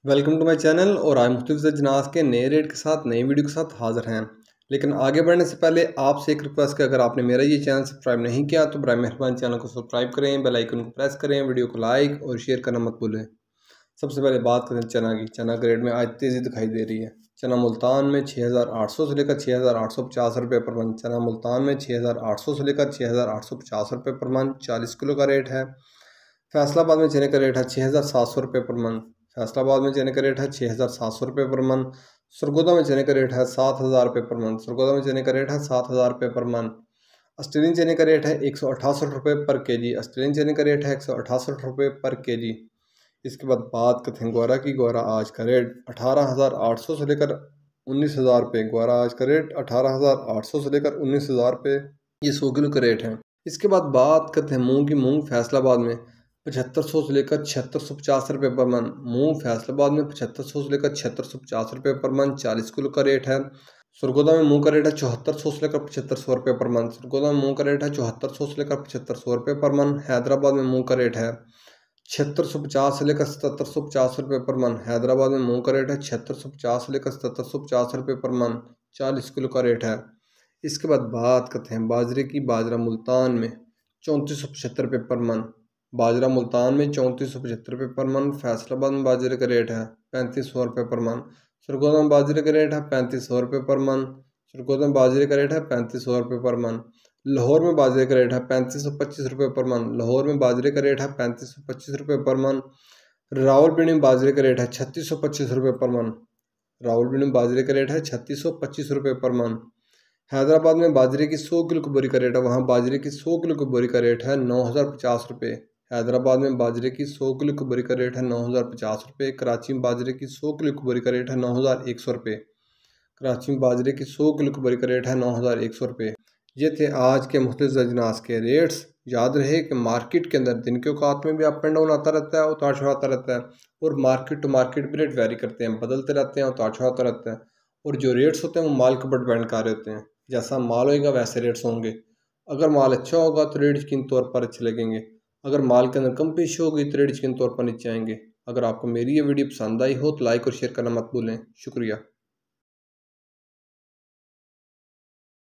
Welcome to my channel और आज मुख्तलिफ अजनास के नए रेट के साथ नई वीडियो के साथ हाजिर हैं। लेकिन आगे बढ़ने से पहले आपसे एक रिक्वेस्ट कि अगर आपने मेरा ये चैनल सब्सक्राइब नहीं किया तो बराए मेहरबानी चैनल को सब्सक्राइब करें, बेल आइकन को प्रेस करें, वीडियो को लाइक और शेयर करना मत भूलें। सबसे पहले बात करें चना की। चना ग्रेड में आज तेज़ी दिखाई दे रही है। चना मुल्तान में 6,800 से लेकर 6,850 रुपये पर मन। चना मुल्तान में 6,800 से लेकर 6,850 रुपये पर मन 40 किलो का रेट है। फैसलाबाद में चने का रेट है 6,700 रुपये पर मन। फैसलाबाद में चने का रेट है 6,700 रुपये पर मन। सरगोदा में चने का रेट है 7,000 रुपये पर मन। सरगोदा में चने का रेट है 7,000 रुपये पर मन। ऑस्ट्रेलियन चने का रेट है 168 रुपये पर केजी। ऑस्ट्रेलियन चने का रेट है 168 रुपये पर केजी। इसके बाद बात करते हैं ग्वारा की। ग्वारा आज का रेट 18,800 से लेकर 19,000 रुपये। ग्वारा आज का रेट 18,800 से लेकर 19,000 रुपये, ये 100 किलो का रेट है। इसके बाद बात करते हैं मूंग की। मूंग फैसलाबाद में 7,500 से लेकर 7,650 रुपये पर मन। मूंग फैसलाबाद में 7,500 से लेकर 7,650 रुपये पर मन 40 किलो का रेट है। सरगोदा में मूंग का रेट है 7,400 से लेकर 7,500 रुपये पर मन। सरगोदा में मूंग का रेट है 7,400 से लेकर 7,500 रुपये पर मन। हैदराबाद में मूंग का रेट है 7,650 से लेकर 7,750 रुपये पर मन। हैदराबाद में मूंग का रेट है 7,650 से लेकर 7,750 रुपये पर मन 40 किलो का रेट है। इसके बाद बात करते हैं बाजरे की। बाजरा मुल्तान में 3,475 रुपये पर मन। बाजरा मुल्तान में 3,475 रुपये पर मन। फैसलाबाद में बाजरे का रेट है 3,500 रुपये पर मन। सरगोदा में बाजरे का रेट है 3,500 रुपये पर मन। सरगोदा में बाजरे का रेट है 3,500 रुपये पर मन। लाहौर में बाजरे का रेट है 3,525 रुपये पर मन। लाहौर में बाजरे का रेट है 3,525 रुपये पर मन। रावलपिंडी में बाजरे का रेट है 3,625 रुपये पर मन। रावलपिंडी में बाजरे का रेट है 3,625 रुपये पर मन। हैदराबाद में बाजरे की 100 किलो की बोरी का रेट है, वहाँ बाजरे की 100 किलो की बोरी का रेट है 9,050 रुपये। हैदराबाद में बाजरे की 100 किलो की बोरी का रेट है 9,050 रुपये। कराची में बाजरे की 100 किलो की बोरी का रेट है 9,100 रुपये। कराची में बाजरे की 100 किलो की बोरी का रेट है 9,100 रुपये। ये थे आज के मुख्तलिफ अजनास के रेट्स। याद रहे कि मार्केट के अंदर दिन के औकात में भी अप एंड डाउन आता रहता है, उतार चढ़ाव आता रहता है, और मार्केट टू मार्केट भी रेट वेरी करते हैं, बदलते रहते हैं, उतार चढ़ाव आता रहता है। और जो रेट्स होते हैं वो माल के ऊपर डिपेंड कर रहे होते हैं। जैसा माल होएगा वैसे रेट्स होंगे। अगर माल अच्छा होगा तो रेट यकीन तौर पर अच्छे लगेंगे। अगर माल के अंदर कम पेश होगी तो रेट यकीन तौर पर नीचे आएंगे। अगर आपको मेरी ये वीडियो पसंद आई हो तो लाइक और शेयर करना मत भूलें। शुक्रिया।